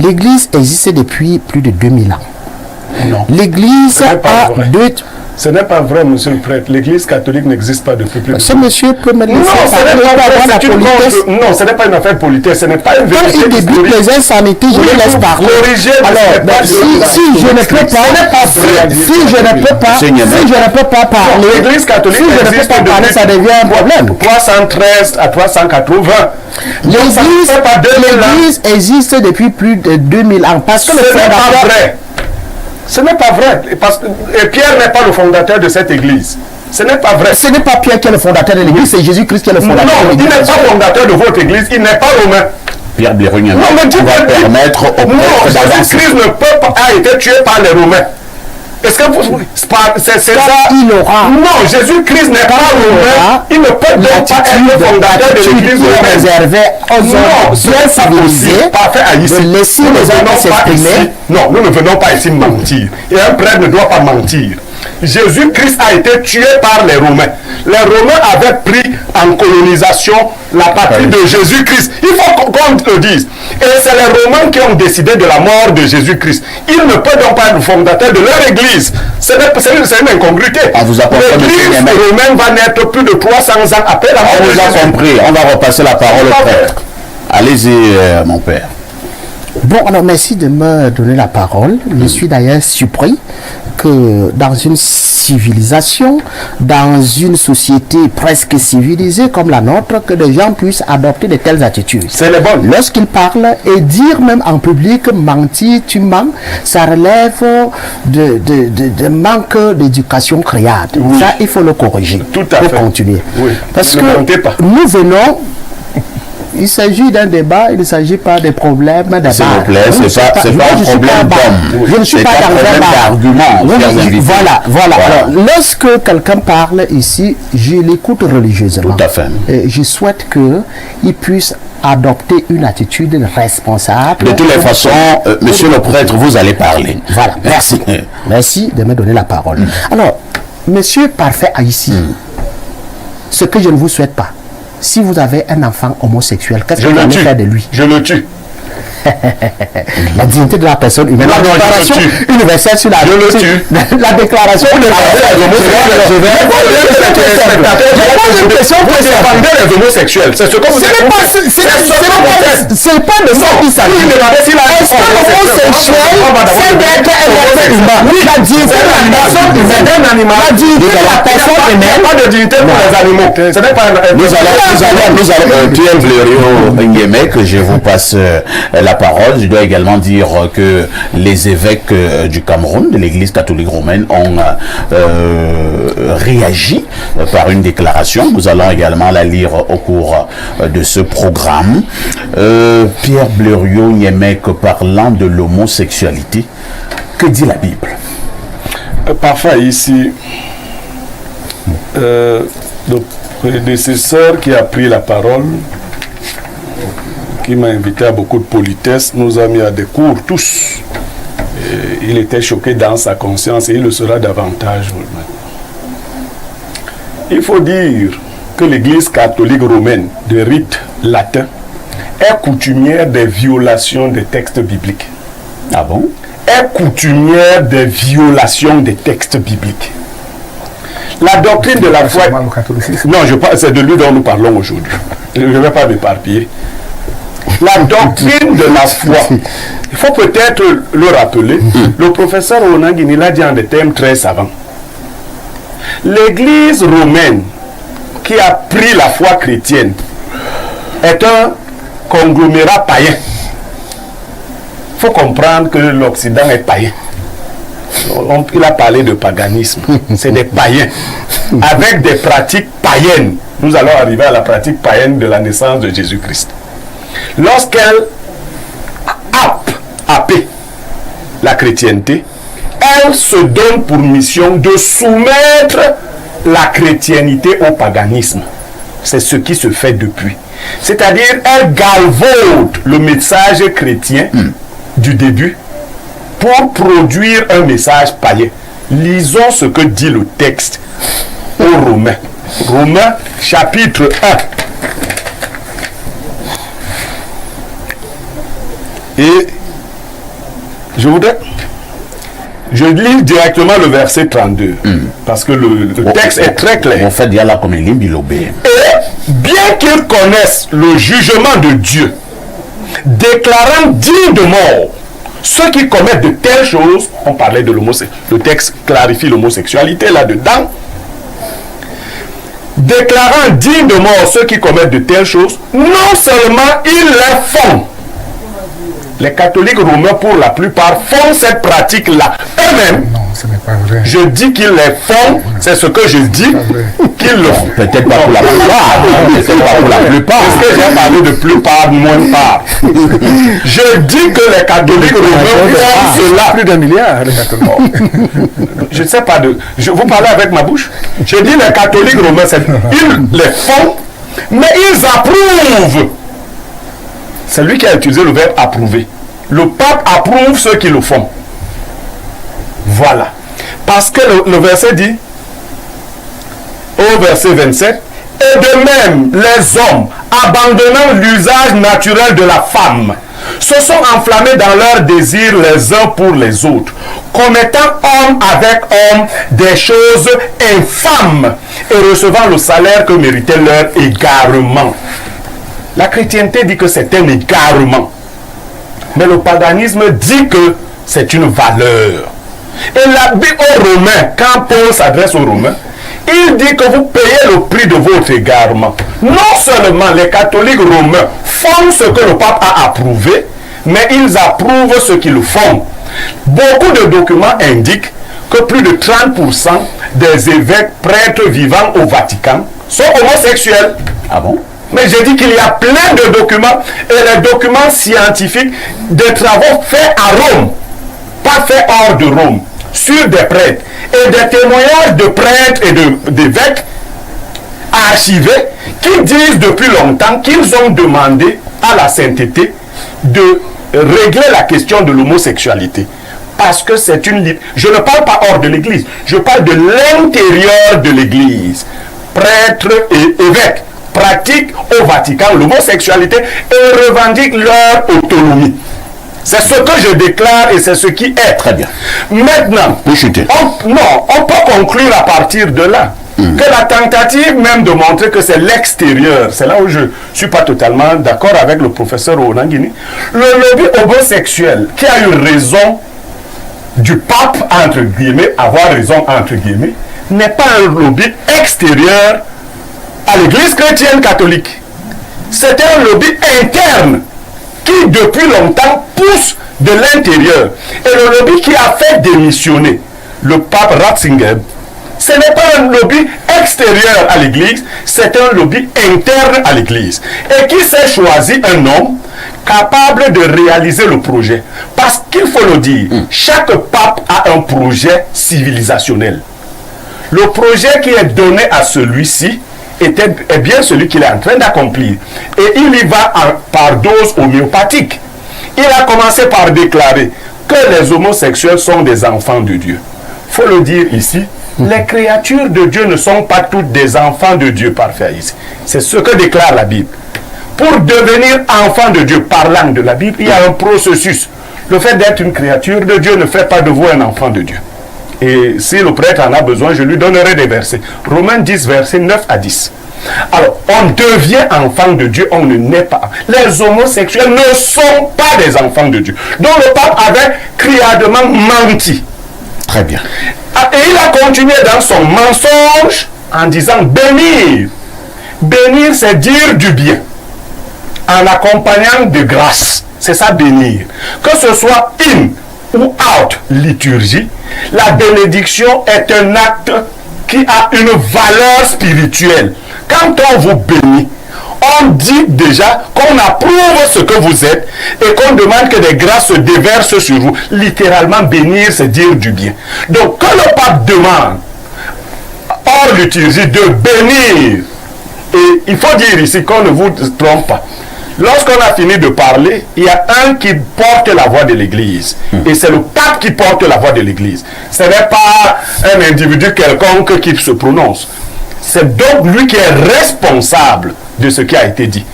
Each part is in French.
L'Église existe depuis plus de 2000 ans. Non. L'Église a deux... Ce n'est pas vrai, monsieur le prêtre. L'Église catholique n'existe pas depuis plus de... Ce monsieur peut me laisser Non, ce n'est pas vrai. Non, ce n'est pas une affaire politesse. Ce n'est pas une vérité historique. Quand il débute les insanités, je le laisse parler. Alors, si je ne peux pas parler, l'Église catholique existe depuis ça devient un problème. 313 à 380. L'Église existe depuis plus de 2000 ans. Parce que ce n'est pas vrai. Ce n'est pas vrai. Et Pierre n'est pas le fondateur de cette église. Ce n'est pas vrai. Ce n'est pas Pierre qui est le fondateur de l'église, c'est Jésus-Christ qui est le fondateur de l'église. Non, il n'est pas fondateur de votre église, il n'est pas romain. Pierre Blérugna va permettre au prêtre d'avancer. Jésus-Christ a été tué par les Romains. Est-ce que c'est ça? Il aura. Non, Jésus-Christ n'est pas romain. Il ne peut donc pas être le fondateur de l'église réservée aux hommes bien civilisés de laisser les hommes s'exprimer. Non, nous ne venons pas ici mentir. Et un prêtre ne doit pas mentir. Jésus-Christ a été tué par les Romains. Les Romains avaient pris en colonisation la patrie de Jésus-Christ. Il faut qu'on le dise. Et c'est les Romains qui ont décidé de la mort de Jésus-Christ. Ils ne peuvent donc pas être le fondateur de leur église. C'est une incongruité. L'église romaine va naître plus de 300 ans après la mort de Jésus. On vous a compris. On va repasser la parole au prêtre. Allez-y, mon père. Bon, alors merci de me donner la parole. Je suis d'ailleurs surpris que dans une civilisation, dans une société presque civilisée comme la nôtre, que des gens puissent adopter de telles attitudes. C'est les bonnes. Lorsqu'ils parlent et dire même en public, mentir, tu mens, ça relève de manque d'éducation créade. Oui. Ça, il faut le corriger. Tout à fait. Pour continuer. Oui. Parce que nous venons... Il s'agit d'un débat, il ne s'agit pas des problèmes d'abord. S'il vous plaît, c'est pas un problème d'homme. Je ne suis pas dans un d'argument. Voilà. Alors, lorsque quelqu'un parle ici, je l'écoute religieusement. Tout à fait. Et je souhaite qu'il puisse adopter une attitude responsable. De toutes les façons, monsieur le prêtre, vous allez parler. Voilà, merci. Merci de me donner la parole. Alors, monsieur parfait haïtien, ce que je ne vous souhaite pas, si vous avez un enfant homosexuel, qu'est-ce que vous allez faire de lui? Je le tue. La dignité de la personne humaine. La déclaration universelle sur la la déclaration les homosexuels. C'est ce que vous c'est pas de ça qu'il s'agit. Est-ce que l'homosexuel c'est d'être un être humain? La dignité de la personne humaine. La dignité de la personne humaine. Pas de dignité pour les animaux. Ce n'est pas nous allons Pierre Blériot, que je vous passe la parole. Je dois également dire que les évêques du Cameroun, de l'Église catholique romaine, ont réagi par une déclaration. Nous allons également la lire au cours de ce programme. Pierre Blériot, parlant de l'homosexualité, que dit la Bible? Parfois ici, le prédécesseur qui a pris la parole, qui m'a invité à beaucoup de politesse, nous a mis à des cours tous. Et il était choqué dans sa conscience et il le sera davantage. Il faut dire que l'Église catholique romaine de rite latin est coutumière des violations des textes bibliques. Ah bon? Est coutumière des violations des textes bibliques. La doctrine de la foi... Non, c'est de lui dont nous parlons aujourd'hui. Je ne vais pas m'éparpiller. La doctrine de la foi, il faut peut-être le rappeler, le professeur Ronan Guini l'a dit en des termes très savants. L'Église romaine qui a pris la foi chrétienne est un conglomérat païen. Il faut comprendre que l'Occident est païen. Il a parlé de paganisme, c'est des païens, avec des pratiques païennes. Nous allons arriver à la pratique païenne de la naissance de Jésus-Christ. Lorsqu'elle happe la chrétienté, elle se donne pour mission de soumettre la chrétienté au paganisme. C'est ce qui se fait depuis. C'est-à-dire, elle galvaude le message chrétien du début pour produire un message païen. Lisons ce que dit le texte aux Romains. Romains, chapitre 1. Et Je lis directement le verset 32, parce que le texte est très clair. En fait, il y a là comme une ligne bilobée. Et bien qu'ils connaissent le jugement de Dieu, déclarant dignes de mort ceux qui commettent de telles choses, on parlait de l'homosexualité, le texte clarifie l'homosexualité là-dedans, déclarant dignes de mort ceux qui commettent de telles choses, non seulement ils les font. Les catholiques romains, pour la plupart, font cette pratique-là eux-mêmes. Non, ce n'est pas vrai. Je dis qu'ils les font, c'est ce que je dis, qu'ils le font. Peut-être pas pour la plupart. Peut-être pas pour la plupart. Parce que j'ai parlé de plupart, moins part. Je dis que les catholiques romains font cela. Plus d'un milliard de catholiques. Je ne sais pas de... vous parlez avec ma bouche. Je dis les catholiques romains, ils les font, mais ils approuvent. C'est lui qui a utilisé le verbe approuver. Le pape approuve ceux qui le font. Voilà. Parce que le verset dit, au verset 27, et de même, les hommes, abandonnant l'usage naturel de la femme, se sont enflammés dans leurs désirs les uns pour les autres, commettant homme avec homme des choses infâmes et recevant le salaire que méritait leur égarement. La chrétienté dit que c'est un égarement. Mais le paganisme dit que c'est une valeur. Et la Bible aux Romains, quand Paul s'adresse aux Romains, il dit que vous payez le prix de votre égarement. Non seulement les catholiques romains font ce que le pape a approuvé, mais ils approuvent ce qu'ils le font. Beaucoup de documents indiquent que plus de 30% des évêques prêtres vivant au Vatican sont homosexuels. Ah bon? Mais j'ai dit qu'il y a plein de documents, et les documents scientifiques, des travaux faits à Rome, pas faits hors de Rome, sur des prêtres, et des témoignages de prêtres et d'évêques archivés, qui disent depuis longtemps qu'ils ont demandé à la sainteté de régler la question de l'homosexualité. Parce que c'est une... Je ne parle pas hors de l'église, je parle de l'intérieur de l'église. Prêtres et évêques pratiquent au Vatican l'homosexualité et revendiquent leur autonomie. C'est ce que je déclare et c'est ce qui est. Très bien. Maintenant, on peut conclure à partir de là que la tentative même de montrer que c'est l'extérieur, c'est là où je ne suis pas totalement d'accord avec le professeur Onangini, le lobby homosexuel qui a eu raison du pape, entre guillemets, avoir raison, entre guillemets, n'est pas un lobby extérieur à l'église chrétienne catholique. C'est un lobby interne qui depuis longtemps pousse de l'intérieur. Et le lobby qui a fait démissionner le pape Ratzinger, ce n'est pas un lobby extérieur à l'église, c'est un lobby interne à l'église. Et qui s'est choisi un homme capable de réaliser le projet. Parce qu'il faut le dire, chaque pape a un projet civilisationnel. Le projet qui est donné à celui-ci est bien celui qu'il est en train d'accomplir. Et il y va par dose homéopathique. Il a commencé par déclarer que les homosexuels sont des enfants de Dieu. Il faut le dire ici, les créatures de Dieu ne sont pas toutes des enfants de Dieu parfaits ici. C'est ce que déclare la Bible. Pour devenir enfant de Dieu, parlant de la Bible, il y a un processus. Le fait d'être une créature de Dieu ne fait pas de vous un enfant de Dieu. Et si le prêtre en a besoin, je lui donnerai des versets. Romains 10, versets 9 à 10. Alors, on devient enfant de Dieu, on ne naît pas. Les homosexuels ne sont pas des enfants de Dieu. Donc le pape avait criardement menti. Très bien. Et il a continué dans son mensonge en disant bénir. Bénir, c'est dire du bien. En accompagnant de grâce. C'est ça bénir. Que ce soit in ou out liturgie, la bénédiction est un acte qui a une valeur spirituelle. Quand on vous bénit, on dit déjà qu'on approuve ce que vous êtes et qu'on demande que des grâces se déversent sur vous. Littéralement, bénir, c'est dire du bien. Donc, quand le pape demande, hors liturgie, de bénir, et il faut dire ici qu'on ne vous trompe pas, lorsqu'on a fini de parler, il y a un qui porte la voix de l'Église. Et c'est le pape qui porte la voix de l'Église. Ce n'est pas un individu quelconque qui se prononce. C'est donc lui qui est responsable de ce qui a été dit.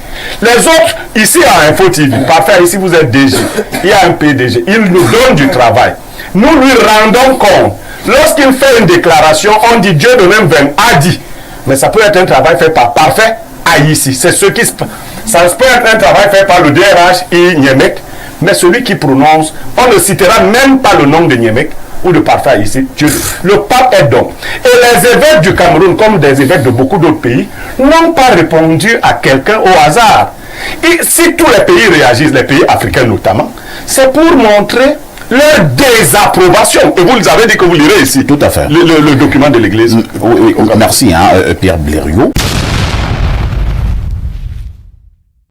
Les autres, ici à Info TV, parfait, ici vous êtes DG, il y a un PDG, il nous donne du travail. Nous lui rendons compte. Lorsqu'il fait une déclaration, on dit Dieu de même a dit. Mais ça peut être un travail fait par parfait à ici. C'est ce qui ça peut être un travail fait par le DRH et Niemek, mais celui qui prononce, on ne citera même pas le nom de Niemek ou de parfait ici. Le pape est donc. Et les évêques du Cameroun, comme des évêques de beaucoup d'autres pays, n'ont pas répondu à quelqu'un au hasard. Et si tous les pays réagissent, les pays africains notamment, c'est pour montrer leur désapprobation. Et vous avez dit que vous lirez ici. Tout à fait. Le document de l'Église. Oui, merci, Pierre Blériot.